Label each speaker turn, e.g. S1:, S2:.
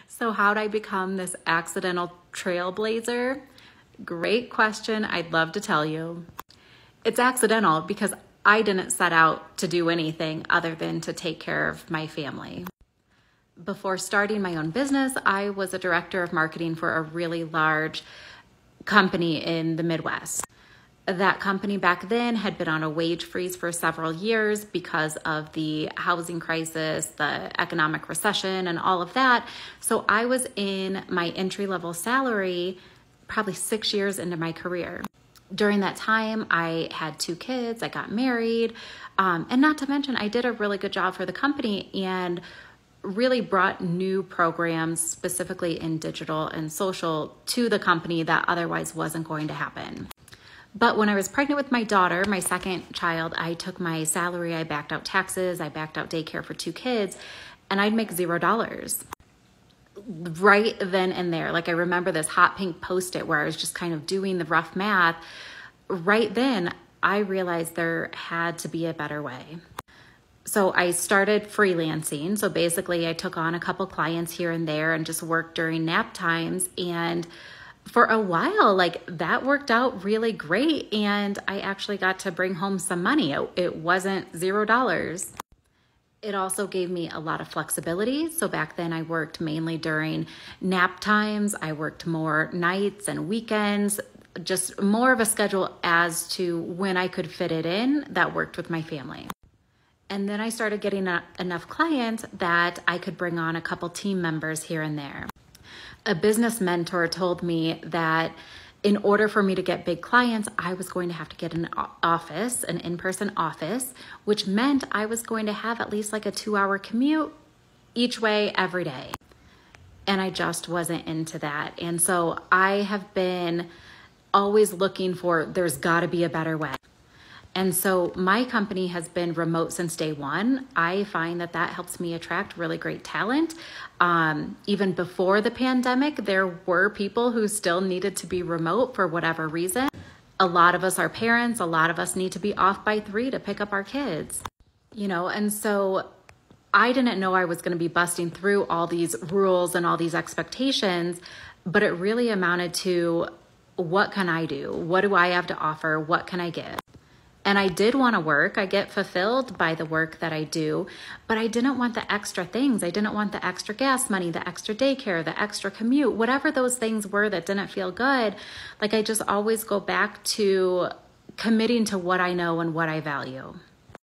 S1: So how'd I become this accidental trailblazer? Great question. I'd love to tell you. It's accidental because I didn't set out to do anything other than to take care of my family. Before starting my own business, I was a director of marketing for a really large company in the Midwest. That company back then had been on a wage freeze for several years because of the housing crisis, the economic recession, and all of that. So I was in my entry-level salary probably 6 years into my career. During that time, I had 2 kids, I got married, and not to mention, I did a really good job for the company and really brought new programs, specifically in digital and social, to the company that otherwise wasn't going to happen. But when I was pregnant with my daughter, my second child, I took my salary, I backed out taxes, I backed out daycare for 2 kids, and I'd make $0 right then and there. Like I remember this hot pink Post-it where I was just kind of doing the rough math. Right then, I realized there had to be a better way. So I started freelancing. So basically I took on a couple clients here and there and just worked during nap times. And for a while, like that worked out really great. And I actually got to bring home some money. It wasn't $0. It also gave me a lot of flexibility. So back then I worked mainly during nap times. I worked more nights and weekends, just more of a schedule as to when I could fit it in that worked with my family. And then I started getting enough clients that I could bring on a couple team members here and there. A business mentor told me that in order for me to get big clients, I was going to have to get an office, an in-person office, which meant I was going to have at least like a 2-hour commute each way every day. And I just wasn't into that. And so I have been always looking for, there's gotta be a better way. And so my company has been remote since day one. I find that that helps me attract really great talent. Even before the pandemic, there were people who still needed to be remote for whatever reason. A lot of us are parents. A lot of us need to be off by 3 to pick up our kids, and so I didn't know I was going to be busting through all these rules and all these expectations, but it really amounted to, what can I do? What do I have to offer? What can I give? And I did want to work. I get fulfilled by the work that I do, but I didn't want the extra things. I didn't want the extra gas money, the extra daycare, the extra commute, whatever those things were that didn't feel good. Like I just always go back to committing to what I know and what I value.